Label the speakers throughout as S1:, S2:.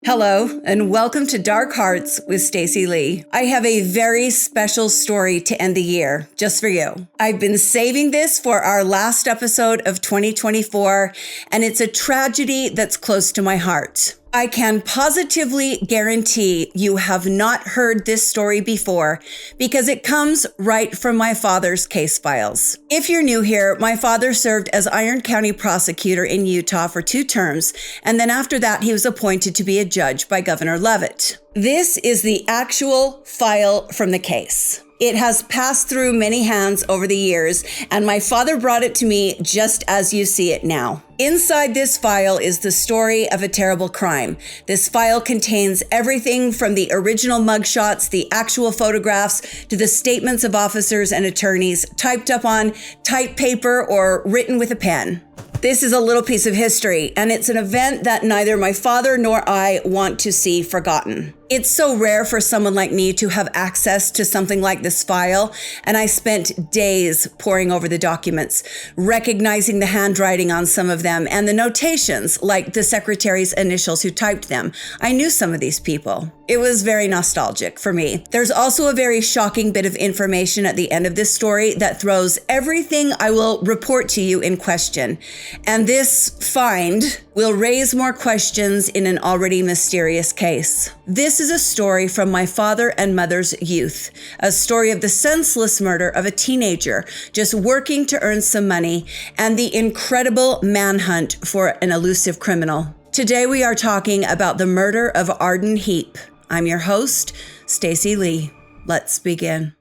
S1: Hello, and welcome to Dark Hearts with Stacy Lee. I have a very special story to end the year, just for you. I've been saving this for our last episode of 2024, and it's a tragedy that's close to my heart. I can positively guarantee you have not heard this story before because it comes right from my father's case files. If you're new here, my father served as Iron County prosecutor in Utah for 2 terms, and then after that, he was appointed to be a judge by Governor Leavitt. This is the actual file from the case. It has passed through many hands over the years, and my father brought it to me just as you see it now. Inside this file is the story of a terrible crime. This file contains everything from the original mugshots, the actual photographs, to the statements of officers and attorneys typed up on type paper or written with a pen. This is a little piece of history, and it's an event that neither my father nor I want to see forgotten. It's so rare for someone like me to have access to something like this file, and I spent days poring over the documents, recognizing the handwriting on some of them and the notations, like the secretary's initials who typed them. I knew some of these people. It was very nostalgic for me. There's also a very shocking bit of information at the end of this story that throws everything I will report to you in question. And this find will raise more questions in an already mysterious case. This is a story from my father and mother's youth, a story of the senseless murder of a teenager just working to earn some money and the incredible manhunt for an elusive criminal. Today we are talking about the murder of Arden Heap. I'm your host, Stacy Lee. Let's begin.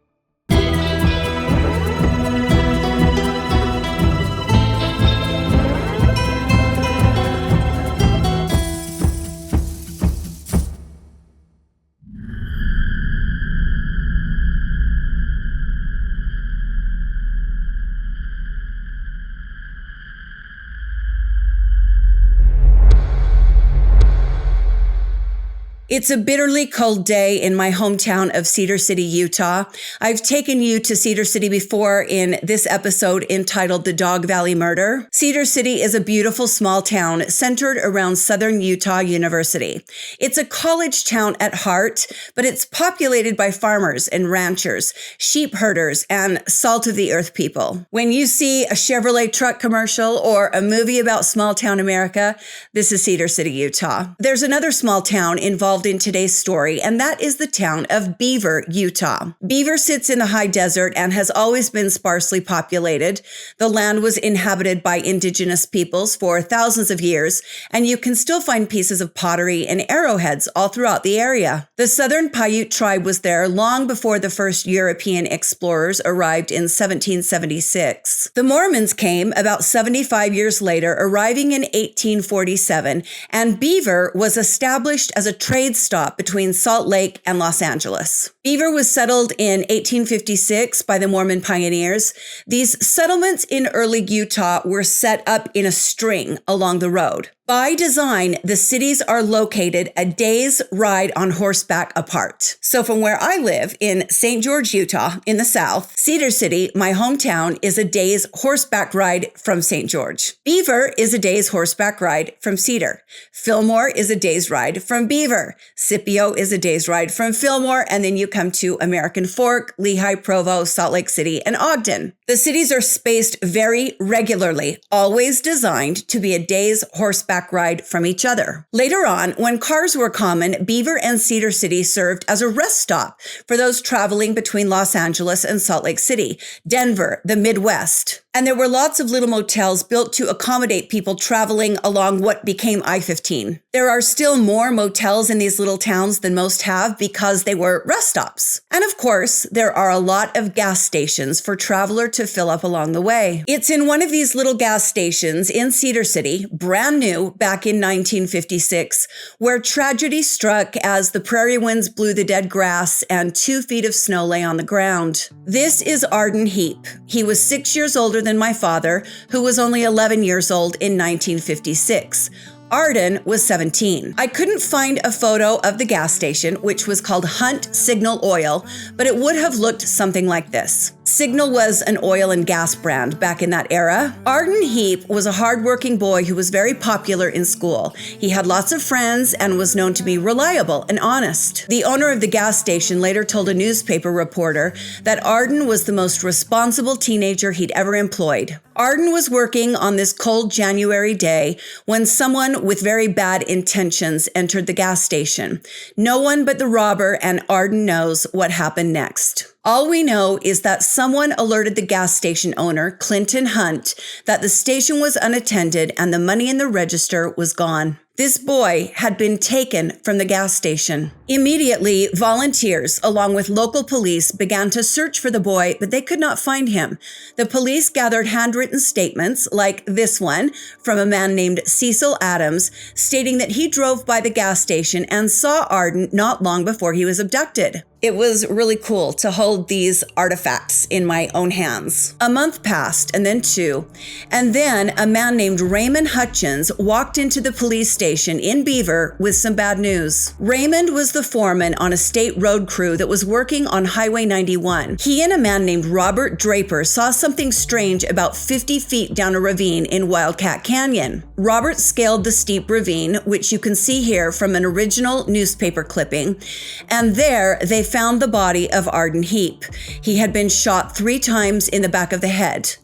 S1: It's a bitterly cold day in my hometown of Cedar City, Utah. I've taken you to Cedar City before in this episode entitled The Dog Valley Murder. Cedar City is a beautiful small town centered around Southern Utah University. It's a college town at heart, but it's populated by farmers and ranchers, sheep herders, and salt of the earth people. When you see a Chevrolet truck commercial or a movie about small town America, this is Cedar City, Utah. There's another small town involved in today's story, and that is the town of Beaver, Utah. Beaver sits in the high desert and has always been sparsely populated. The land was inhabited by indigenous peoples for thousands of years, and you can still find pieces of pottery and arrowheads all throughout the area. The Southern Paiute tribe was there long before the first European explorers arrived in 1776. The Mormons came about 75 years later, arriving in 1847, and Beaver was established as a trade stop between Salt Lake and Los Angeles. Beaver was settled in 1856 by the Mormon pioneers. These settlements in early Utah were set up in a string along the road. By design, the cities are located a day's ride on horseback apart. So from where I live in St. George, Utah, in the south, Cedar City, my hometown, is a day's horseback ride from St. George. Beaver is a day's horseback ride from Cedar. Fillmore is a day's ride from Beaver. Scipio is a day's ride from Fillmore, and then you come to American Fork, Lehigh, Provo, Salt Lake City, and Ogden. The cities are spaced very regularly, always designed to be a day's horseback ride from each other. Later on, when cars were common, Beaver and Cedar City served as a rest stop for those traveling between Los Angeles and Salt Lake City, Denver, the Midwest. And there were lots of little motels built to accommodate people traveling along what became I-15. There are still more motels in these little towns than most have because they were rest stops. And of course, there are a lot of gas stations for traveler to fill up along the way. It's in one of these little gas stations in Cedar City, brand new back in 1956, where tragedy struck as the prairie winds blew the dead grass and 2 feet of snow lay on the ground. This is Arden Heap. He was 6 years older than my father, who was only 11 years old in 1956. Arden was 17. I couldn't find a photo of the gas station, which was called Hunt Signal Oil, but it would have looked something like this. Signal was an oil and gas brand back in that era. Arden Heap was a hardworking boy who was very popular in school. He had lots of friends and was known to be reliable and honest. The owner of the gas station later told a newspaper reporter that Arden was the most responsible teenager he'd ever employed. Arden was working on this cold January day when someone with very bad intentions entered the gas station. No one but the robber and Arden knows what happened next. All we know is that someone alerted the gas station owner, Clinton Hunt, that the station was unattended and the money in the register was gone. This boy had been taken from the gas station. Immediately, volunteers, along with local police, began to search for the boy, but they could not find him. The police gathered handwritten statements, like this one, from a man named Cecil Adams, stating that he drove by the gas station and saw Arden not long before he was abducted. It was really cool to hold these artifacts in my own hands. A month passed, and then two, and then a man named Raymond Hutchins walked into the police station in Beaver with some bad news. Raymond was the foreman on a state road crew that was working on Highway 91. He and a man named Robert Draper saw something strange about 50 feet down a ravine in Wildcat Canyon. Robert scaled the steep ravine, which you can see here from an original newspaper clipping, and there they found the body of Arden Heap. He had been shot 3 times in the back of the head,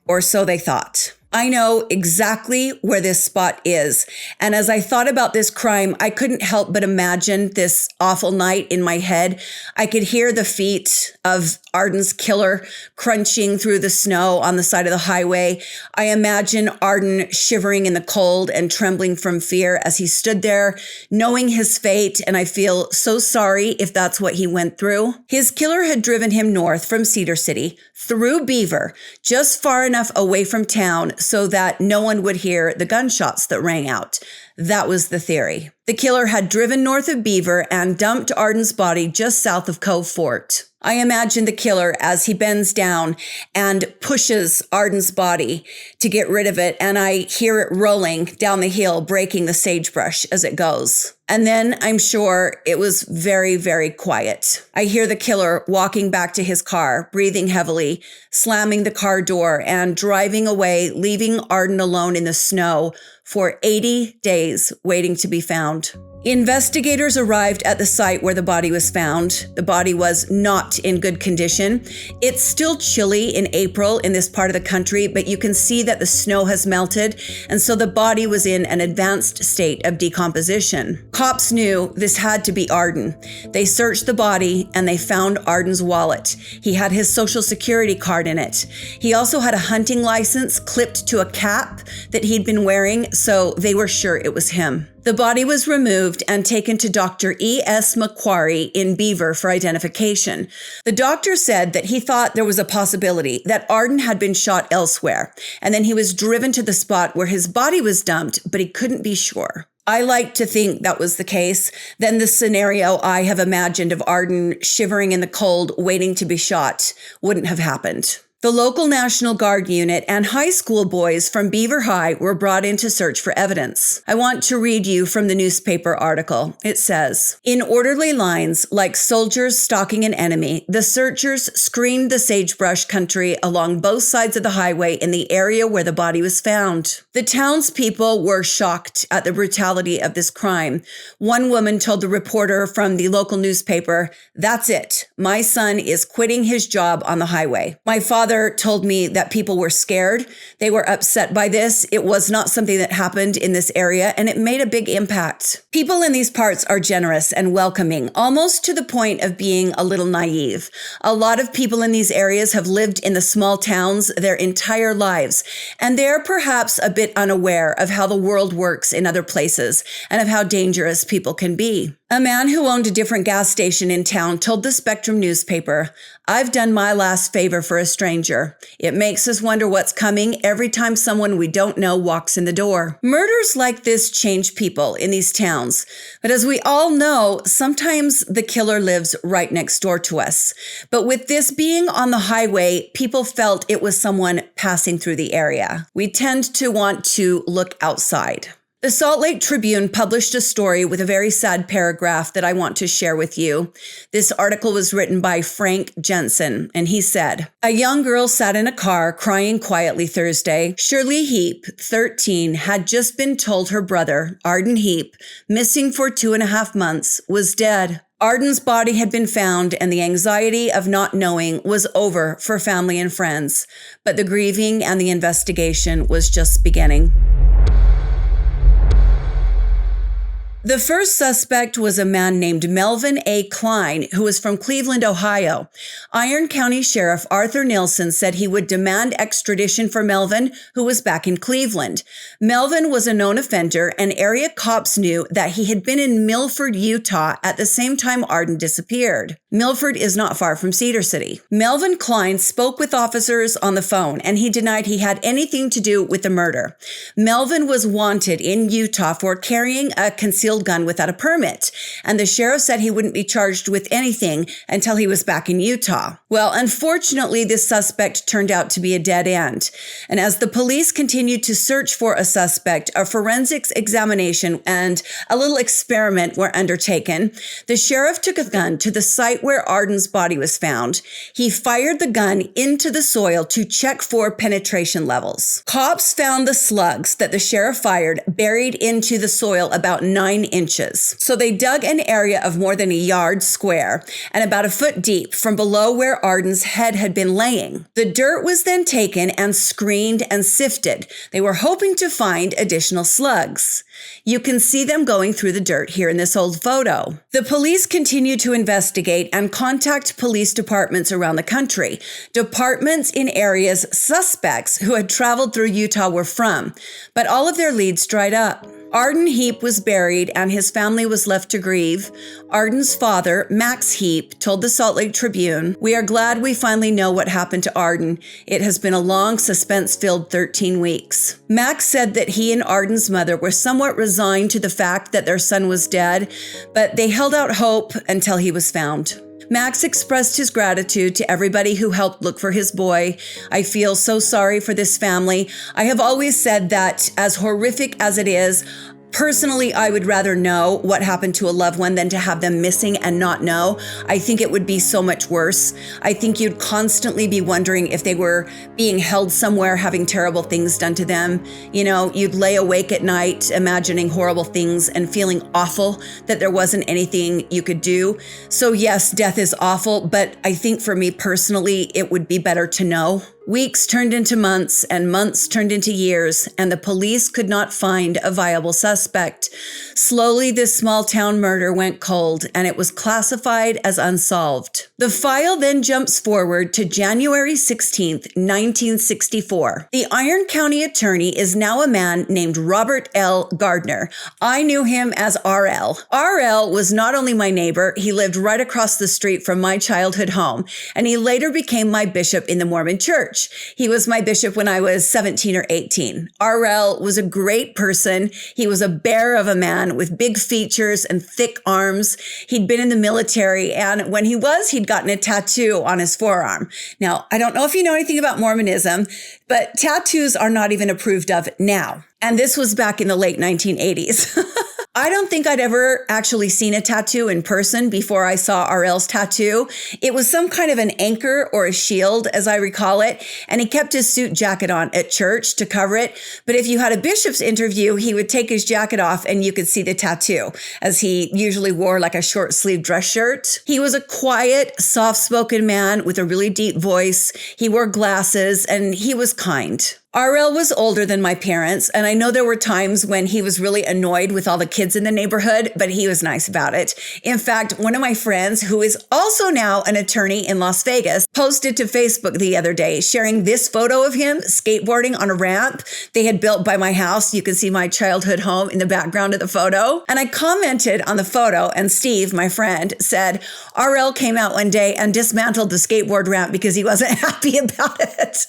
S1: or so they thought. I know exactly where this spot is, and as I thought about this crime, I couldn't help but imagine this awful night in my head. I could hear the feet of Arden's killer crunching through the snow on the side of the highway. I imagine Arden shivering in the cold and trembling from fear as he stood there, knowing his fate, and I feel so sorry if that's what he went through. His killer had driven him north from Cedar City, through Beaver, just far enough away from town so that no one would hear the gunshots that rang out. That was the theory. The killer had driven north of Beaver and dumped Arden's body just south of Cove Fort. I imagine the killer as he bends down and pushes Arden's body to get rid of it, and I hear it rolling down the hill, breaking the sagebrush as it goes. And then I'm sure it was very, very quiet. I hear the killer walking back to his car, breathing heavily, slamming the car door, and driving away, leaving Arden alone in the snow for 80 days waiting to be found. Investigators arrived at the site where the body was found. The body was not in good condition. It's still chilly in April in this part of the country, but you can see that the snow has melted, and so the body was in an advanced state of decomposition. Cops knew this had to be Arden. They searched the body and they found Arden's wallet. He had his social security card in it. He also had a hunting license clipped to a cap that he'd been wearing, so they were sure it was him. The body was removed and taken to Dr. E.S. Macquarie in Beaver for identification. The doctor said that he thought there was a possibility that Arden had been shot elsewhere, and then he was driven to the spot where his body was dumped, but he couldn't be sure. I like to think that was the case. Then the scenario I have imagined of Arden shivering in the cold, waiting to be shot, wouldn't have happened. The local National Guard unit and high school boys from Beaver High were brought in to search for evidence. I want to read you from the newspaper article. It says, "In orderly lines, like soldiers stalking an enemy, the searchers screened the sagebrush country along both sides of the highway in the area where the body was found. The townspeople were shocked at the brutality of this crime. One woman told the reporter from the local newspaper, 'That's it. My son is quitting his job on the highway.' My father told me that people were scared. They were upset by this. It was not something that happened in this area, and it made a big impact. People in these parts are generous and welcoming, almost to the point of being a little naive. A lot of people in these areas have lived in the small towns their entire lives, and they're perhaps a bit unaware of how the world works in other places and of how dangerous people can be." A man who owned a different gas station in town told the Spectrum newspaper, "I've done my last favor for a stranger. It makes us wonder what's coming every time someone we don't know walks in the door." Murders like this change people in these towns. But as we all know, sometimes the killer lives right next door to us. But with this being on the highway, people felt it was someone passing through the area. We tend to want to look outside. The Salt Lake Tribune published a story with a very sad paragraph that I want to share with you. This article was written by Frank Jensen, and he said, "A young girl sat in a car crying quietly Thursday. Shirley Heap, 13, had just been told her brother, Arden Heap, missing for 2.5 months, was dead. Arden's body had been found, and the anxiety of not knowing was over for family and friends, but the grieving and the investigation was just beginning." The first suspect was a man named Melvin A. Klein, who was from Cleveland, Ohio. Iron County Sheriff Arthur Nilsson said he would demand extradition for Melvin, who was back in Cleveland. Melvin was a known offender, and area cops knew that he had been in Milford, Utah at the same time Arden disappeared. Milford is not far from Cedar City. Melvin Klein spoke with officers on the phone, and he denied he had anything to do with the murder. Melvin was wanted in Utah for carrying a concealed gun without a permit, and the sheriff said he wouldn't be charged with anything until he was back in Utah. Well, unfortunately, this suspect turned out to be a dead end, and as the police continued to search for a suspect, a forensics examination and a little experiment were undertaken. The sheriff took a gun to the site where Arden's body was found. He fired the gun into the soil to check for penetration levels. Cops found the slugs that the sheriff fired buried into the soil about 9 inches. So they dug an area of more than a yard square and about a foot deep from below where Arden's head had been laying. The dirt was then taken and screened and sifted. They were hoping to find additional slugs. You can see them going through the dirt here in this old photo. The police continued to investigate and contact police departments around the country, departments in areas suspects who had traveled through Utah were from, but all of their leads dried up. Arden Heap was buried and his family was left to grieve. Arden's father, Max Heap, told the Salt Lake Tribune, "We are glad we finally know what happened to Arden. It has been a long, suspense-filled 13 weeks. Max said that he and Arden's mother were somewhat resigned to the fact that their son was dead, but they held out hope until he was found. Max expressed his gratitude to everybody who helped look for his boy. I feel so sorry for this family. I have always said that as horrific as it is, personally, I would rather know what happened to a loved one than to have them missing and not know. I think it would be so much worse. I think you'd constantly be wondering if they were being held somewhere, having terrible things done to them. You know, you'd lay awake at night imagining horrible things and feeling awful that there wasn't anything you could do. So yes, death is awful, but I think for me personally, it would be better to know. Weeks turned into months and months turned into years, and the police could not find a viable suspect. Slowly, this small town murder went cold, and it was classified as unsolved. The file then jumps forward to January 16th, 1964. The Iron County attorney is now a man named Robert L. Gardner. I knew him as RL. RL was not only my neighbor, he lived right across the street from my childhood home, and he later became my bishop in the Mormon Church. He was my bishop when I was 17 or 18. RL was a great person. He was a bear of a man with big features and thick arms. He'd been in the military, and when he'd gotten a tattoo on his forearm. Now, I don't know if you know anything about Mormonism, but tattoos are not even approved of now. And this was back in the late 1980s. I don't think I'd ever actually seen a tattoo in person before I saw RL's tattoo. It was some kind of an anchor or a shield, as I recall it, and he kept his suit jacket on at church to cover it. But if you had a bishop's interview, he would take his jacket off and you could see the tattoo, as he usually wore like a short-sleeved dress shirt. He was a quiet, soft-spoken man with a really deep voice. He wore glasses and he was kind. RL was older than my parents, and I know there were times when he was really annoyed with all the kids in the neighborhood, but he was nice about it. In fact, one of my friends, who is also now an attorney in Las Vegas, posted to Facebook the other day, sharing this photo of him skateboarding on a ramp they had built by my house. You can see my childhood home in the background of the photo. And I commented on the photo, and Steve, my friend, said, RL came out one day and dismantled the skateboard ramp because he wasn't happy about it.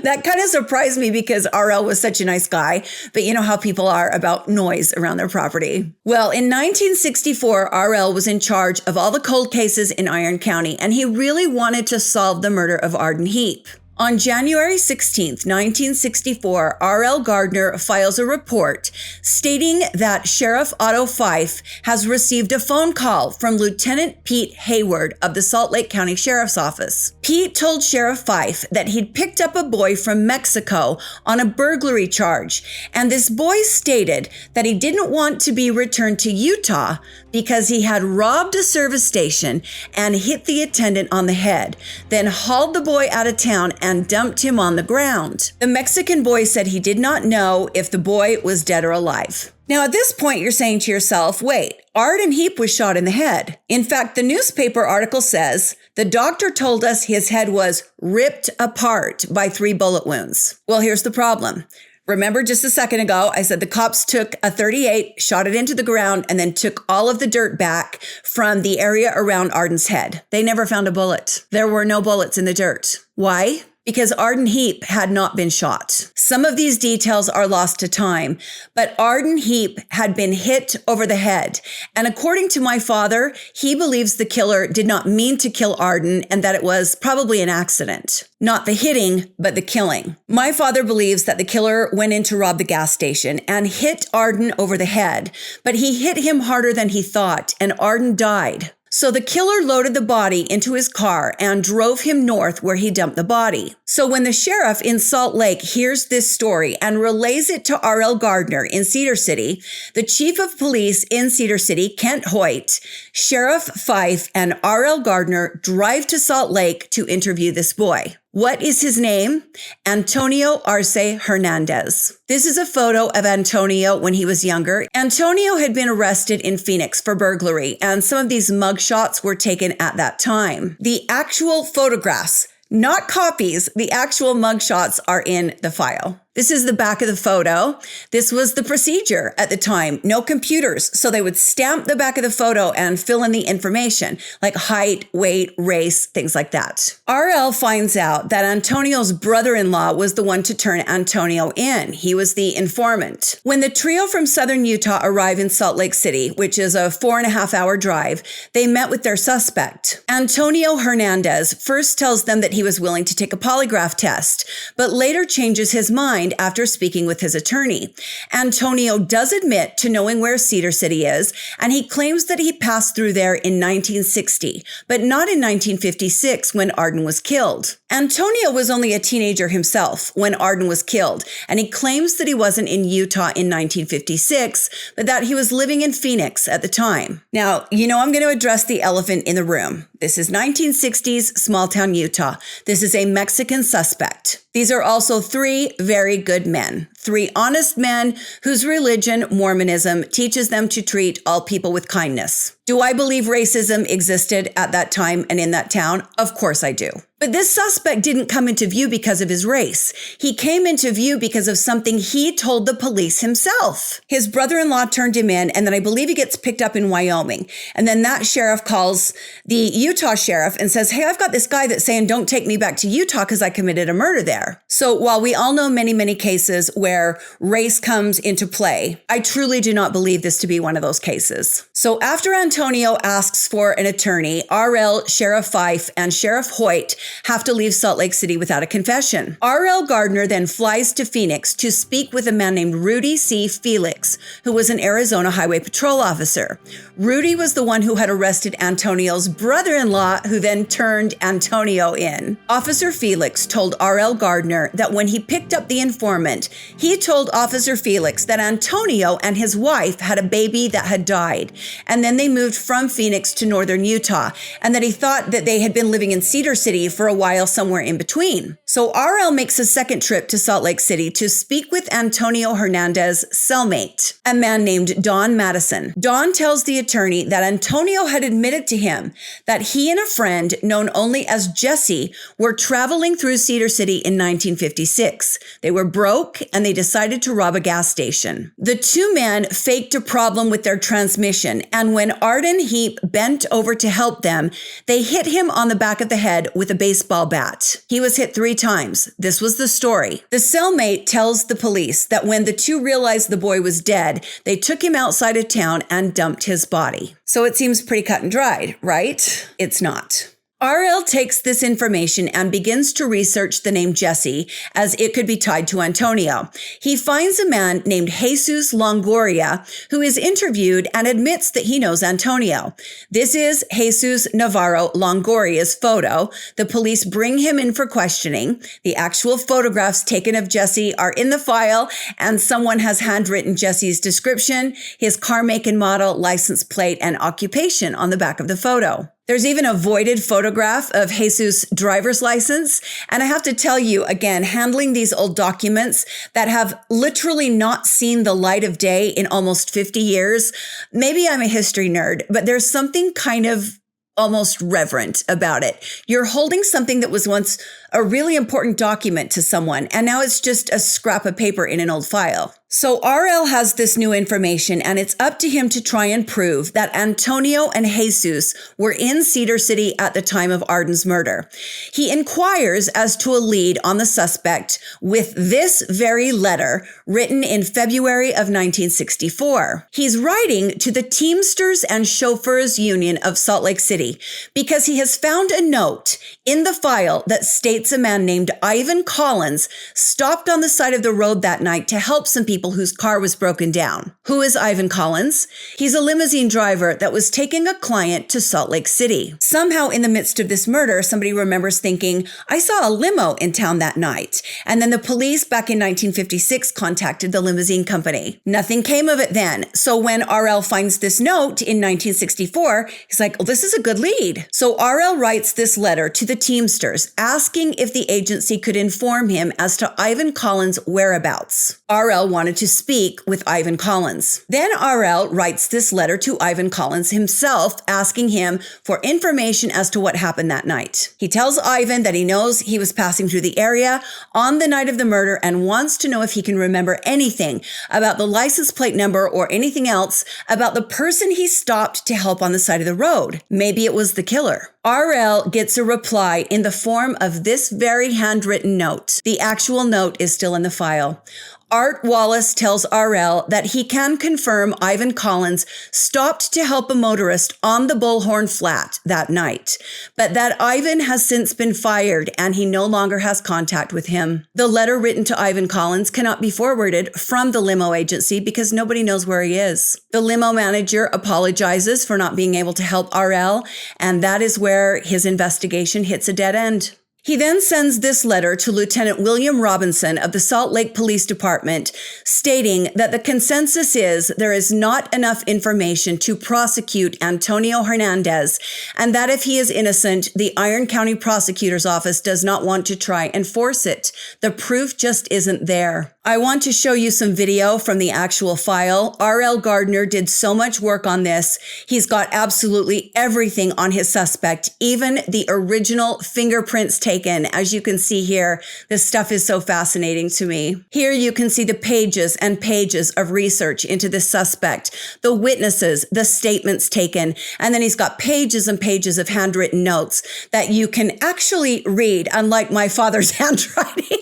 S1: That kind of surprised me because RL was such a nice guy, but you know how people are about noise around their property. Well, in 1964, RL was in charge of all the cold cases in Iron County, and he really wanted to solve the murder of Arden Heap. On January 16, 1964, R.L. Gardner files a report stating that Sheriff Otto Fife has received a phone call from Lieutenant Pete Hayward of the Salt Lake County Sheriff's Office. Pete told Sheriff Fife that he'd picked up a boy from Mexico on a burglary charge, and this boy stated that he didn't want to be returned to Utah because he had robbed a service station and hit the attendant on the head, then hauled the boy out of town and dumped him on the ground. The Mexican boy said he did not know if the boy was dead or alive. Now, at this point, you're saying to yourself, wait, Arden Heap was shot in the head. In fact, the newspaper article says, the doctor told us his head was ripped apart by 3 bullet wounds. Well, here's the problem. Remember just a second ago, I said the cops took a .38, shot it into the ground, and then took all of the dirt back from the area around Arden's head. They never found a bullet. There were no bullets in the dirt. Why? Because Arden Heap had not been shot. Some of these details are lost to time, but Arden Heap had been hit over the head. And according to my father, he believes the killer did not mean to kill Arden and that it was probably an accident. Not the hitting, but the killing. My father believes that the killer went in to rob the gas station and hit Arden over the head, but he hit him harder than he thought, and Arden died. So the killer loaded the body into his car and drove him north where he dumped the body. So when the sheriff in Salt Lake hears this story and relays it to R.L. Gardner in Cedar City, the chief of police in Cedar City, Kent Hoyt, Sheriff Fife, and R.L. Gardner drive to Salt Lake to interview this boy. What is his name? Antonio Arce Hernandez. This is a photo of Antonio when he was younger. Antonio had been arrested in Phoenix for burglary, and some of these mugshots were taken at that time. The actual photographs, not copies, the actual mugshots are in the file. This is the back of the photo. This was the procedure at the time. No computers. So they would stamp the back of the photo and fill in the information like height, weight, race, things like that. RL finds out that Antonio's brother-in-law was the one to turn Antonio in. He was the informant. When the trio from southern Utah arrive in Salt Lake City, which is a 4.5-hour drive, they met with their suspect. Antonio Hernandez first tells them that he was willing to take a polygraph test, but later changes his mind after speaking with his attorney. Antonio does admit to knowing where Cedar City is, and he claims that he passed through there in 1960, but not in 1956 when Arden was killed. Antonio was only a teenager himself when Arden was killed, and he claims that he wasn't in Utah in 1956, but that he was living in Phoenix at the time. Now, I'm going to address the elephant in the room. This is 1960s small town Utah. This is a Mexican suspect. These are also 3 very good men, 3 honest men whose religion, Mormonism, teaches them to treat all people with kindness. Do I believe racism existed at that time and in that town? Of course I do. But this suspect didn't come into view because of his race. He came into view because of something he told the police himself. His brother-in-law turned him in, and then I believe he gets picked up in Wyoming. And then that sheriff calls the Utah sheriff and says, hey, I've got this guy that's saying, don't take me back to Utah because I committed a murder there. So while we all know many, many cases where race comes into play, I truly do not believe this to be one of those cases. So after Antonio asks for an attorney, RL, Sheriff Fife, and Sheriff Hoyt have to leave Salt Lake City without a confession. R.L. Gardner then flies to Phoenix to speak with a man named Rudy C. Felix, who was an Arizona Highway Patrol officer. Rudy was the one who had arrested Antonio's brother-in-law, who then turned Antonio in. Officer Felix told R.L. Gardner that when he picked up the informant, he told Officer Felix that Antonio and his wife had a baby that had died, and then they moved from Phoenix to northern Utah, and that he thought that they had been living in Cedar City for a while somewhere in between. So RL makes a second trip to Salt Lake City to speak with Antonio Hernandez's cellmate, a man named Don Madison. Don tells the attorney that Antonio had admitted to him that he and a friend known only as Jesse were traveling through Cedar City in 1956. They were broke and they decided to rob a gas station. The 2 men faked a problem with their transmission, and when Arden Heap bent over to help them, they hit him on the back of the head with a baseball bat. He was hit 3 times. This was the story. The cellmate tells the police that when the 2 realized the boy was dead, they took him outside of town and dumped his body. So it seems pretty cut and dried, right? It's not. RL takes this information and begins to research the name Jesse as it could be tied to Antonio. He finds a man named Jesus Longoria who is interviewed and admits that he knows Antonio. This is Jesus Navarro Longoria's photo. The police bring him in for questioning. The actual photographs taken of Jesse are in the file, and someone has handwritten Jesse's description, his car make and model, license plate, and occupation on the back of the photo. There's even a voided photograph of Jesus' driver's license. And I have to tell you, again, handling these old documents that have literally not seen the light of day in almost 50 years, maybe I'm a history nerd, but there's something kind of almost reverent about it. You're holding something that was once a really important document to someone, and now it's just a scrap of paper in an old file. So RL has this new information, and it's up to him to try and prove that Antonio and Jesus were in Cedar City at the time of Arden's murder. He inquires as to a lead on the suspect with this very letter written in February of 1964. He's writing to the Teamsters and Chauffeurs Union of Salt Lake City because he has found a note in the file that states a man named Ivan Collins stopped on the side of the road that night to help some people whose car was broken down. Who is Ivan Collins? He's a limousine driver that was taking a client to Salt Lake City. Somehow in the midst of this murder, somebody remembers thinking, I saw a limo in town that night. And then the police back in 1956 contacted the limousine company. Nothing came of it then. So when RL finds this note in 1964, he's like, well, this is a good lead. So RL writes this letter to the Teamsters asking if the agency could inform him as to Ivan Collins' whereabouts. RL wanted to speak with Ivan Collins. Then RL writes this letter to Ivan Collins himself, asking him for information as to what happened that night. He tells Ivan that he knows he was passing through the area on the night of the murder and wants to know if he can remember anything about the license plate number or anything else about the person he stopped to help on the side of the road. Maybe it was the killer. RL gets a reply in the form of this very handwritten note. The actual note is still in the file. Art Wallace tells RL that he can confirm Ivan Collins stopped to help a motorist on the Bullhorn Flat that night, but that Ivan has since been fired and he no longer has contact with him. The letter written to Ivan Collins cannot be forwarded from the limo agency because nobody knows where he is. The limo manager apologizes for not being able to help RL, and that is where his investigation hits a dead end. He then sends this letter to Lieutenant William Robinson of the Salt Lake Police Department, stating that the consensus is there is not enough information to prosecute Antonio Hernandez, and that if he is innocent, the Iron County Prosecutor's Office does not want to try and force it. The proof just isn't there. I want to show you some video from the actual file. R.L. Gardner did so much work on this. He's got absolutely everything on his suspect, even the original fingerprints taken. As you can see here, this stuff is so fascinating to me. Here you can see the pages and pages of research into this suspect, the witnesses, the statements taken, and then he's got pages and pages of handwritten notes that you can actually read, unlike my father's handwriting.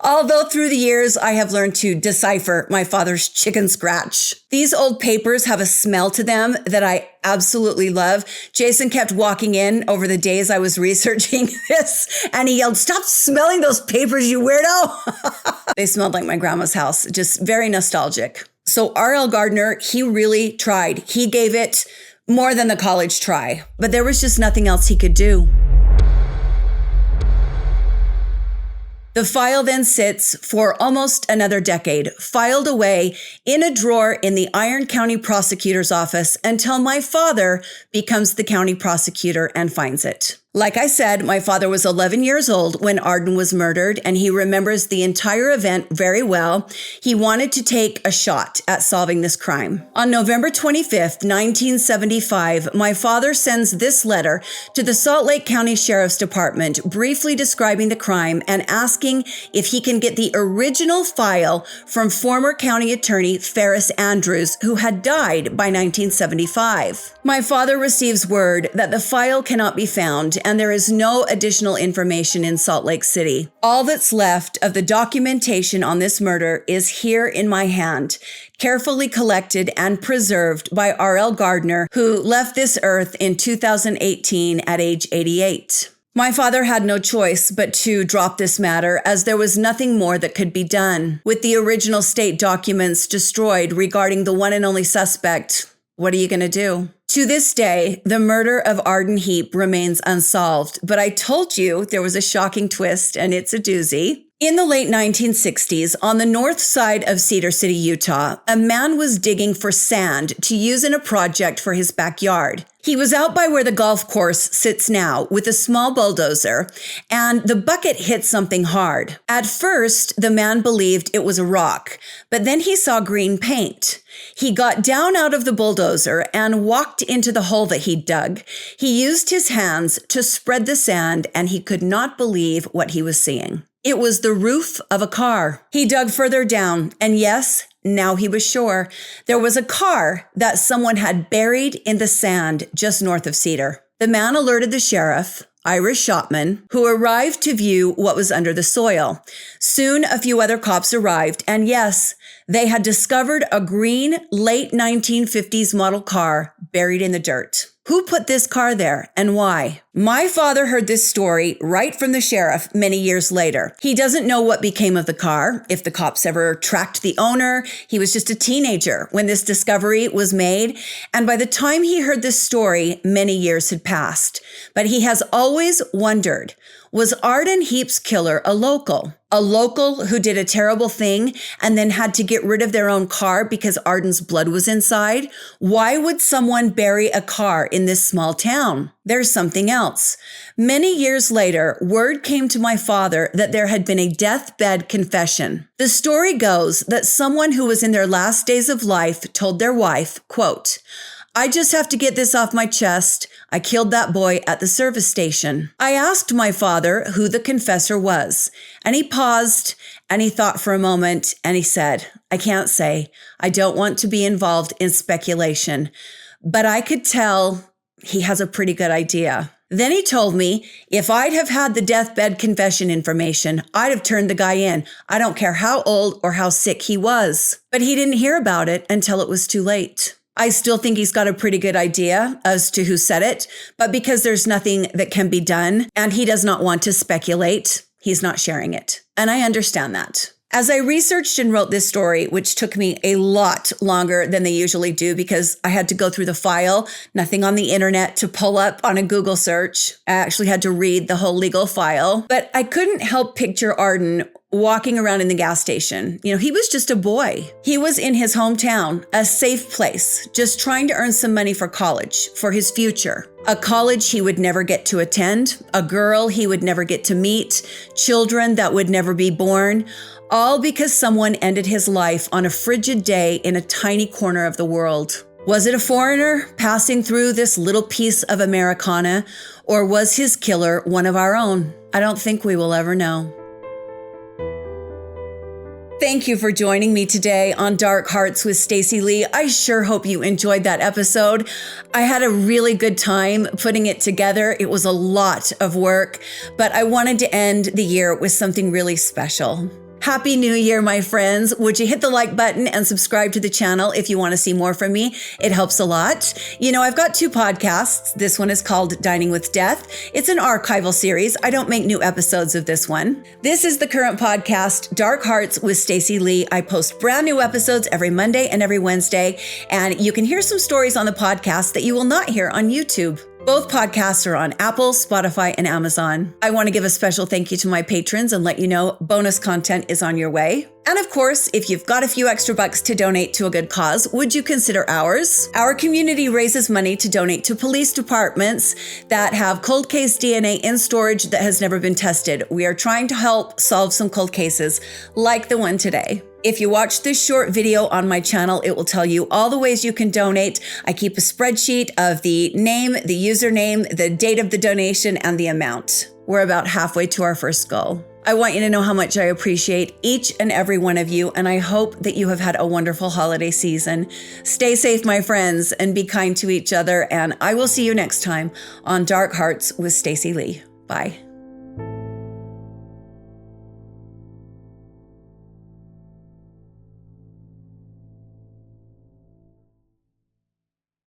S1: Although through the years, I have learned to decipher my father's chicken scratch. These old papers have a smell to them that I absolutely love. Jason kept walking in over the days I was researching this, and he yelled, "Stop smelling those papers, you weirdo." They smelled like my grandma's house, just very nostalgic. So R.L. Gardner, he really tried. He gave it more than the college try, but there was just nothing else he could do. The file then sits for almost another decade, filed away in a drawer in the Iron County Prosecutor's Office until my father becomes the county prosecutor and finds it. Like I said, my father was 11 years old when Arden was murdered, and he remembers the entire event very well. He wanted to take a shot at solving this crime. On November 25th, 1975, my father sends this letter to the Salt Lake County Sheriff's Department, briefly describing the crime and asking if he can get the original file from former county attorney Ferris Andrews, who had died by 1975. My father receives word that the file cannot be found, and there is no additional information in Salt Lake City. All that's left of the documentation on this murder is here in my hand, carefully collected and preserved by R.L. Gardner, who left this earth in 2018 at age 88. My father had no choice but to drop this matter, as there was nothing more that could be done. With the original state documents destroyed regarding the one and only suspect, what are you going to do? To this day, the murder of Arden Heap remains unsolved, but I told you there was a shocking twist, and it's a doozy. In the late 1960s, on the north side of Cedar City, Utah, a man was digging for sand to use in a project for his backyard. He was out by where the golf course sits now with a small bulldozer, and the bucket hit something hard. At first, the man believed it was a rock, but then he saw green paint. He got down out of the bulldozer and walked into the hole that he'd dug. He used his hands to spread the sand, and he could not believe what he was seeing. It was the roof of a car. He dug further down, and yes, now he was sure there was a car that someone had buried in the sand just north of Cedar. The man alerted the sheriff, Irish Shopman, who arrived to view what was under the soil. Soon, a few other cops arrived, and yes, they had discovered a green, late 1950s model car buried in the dirt. Who put this car there and why? My father heard this story right from the sheriff many years later. He doesn't know what became of the car, if the cops ever tracked the owner. He was just a teenager when this discovery was made. And by the time he heard this story, many years had passed. But he has always wondered, was Arden Heap's killer a local? A local who did a terrible thing and then had to get rid of their own car because Arden's blood was inside? Why would someone bury a car in this small town? There's something else. Many years later, word came to my father that there had been a deathbed confession. The story goes that someone who was in their last days of life told their wife, quote, "I just have to get this off my chest. I killed that boy at the service station." I asked my father who the confessor was, and he paused and he thought for a moment and he said, "I can't say. I don't want to be involved in speculation, but I could tell he has a pretty good idea." Then he told me if I'd have had the deathbed confession information, I'd have turned the guy in. I don't care how old or how sick he was. But he didn't hear about it until it was too late. I still think he's got a pretty good idea as to who said it, but because there's nothing that can be done and he does not want to speculate, he's not sharing it. And I understand that. As I researched and wrote this story, which took me a lot longer than they usually do because I had to go through the file, nothing on the internet to pull up on a Google search. I actually had to read the whole legal file, but I couldn't help picture Arden walking around in the gas station. You know, he was just a boy. He was in his hometown, a safe place, just trying to earn some money for college, for his future. A college he would never get to attend, a girl he would never get to meet, children that would never be born, all because someone ended his life on a frigid day in a tiny corner of the world. Was it a foreigner passing through this little piece of Americana, or was his killer one of our own? I don't think we will ever know. Thank you for joining me today on Dark Hearts with Stacy Lee. I sure hope you enjoyed that episode. I had a really good time putting it together. It was a lot of work, but I wanted to end the year with something really special. Happy New Year, my friends. Would you hit the like button and subscribe to the channel if you want to see more from me? It helps a lot. You know, I've got 2 podcasts. This one is called Dining with Death. It's an archival series. I don't make new episodes of this one. This is the current podcast, Dark Hearts with Stacy Lee. I post brand new episodes every Monday and every Wednesday, and you can hear some stories on the podcast that you will not hear on YouTube. Both podcasts are on Apple, Spotify, and Amazon. I want to give a special thank you to my patrons and let you know bonus content is on your way. And of course, if you've got a few extra bucks to donate to a good cause, would you consider ours? Our community raises money to donate to police departments that have cold case DNA in storage that has never been tested. We are trying to help solve some cold cases like the one today. If you watch this short video on my channel, it will tell you all the ways you can donate. I keep a spreadsheet of the name, the username, the date of the donation, and the amount. We're about halfway to our first goal. I want you to know how much I appreciate each and every one of you, and I hope that you have had a wonderful holiday season. Stay safe, my friends, and be kind to each other, and I will see you next time on Dark Hearts with Stacy Lee. Bye.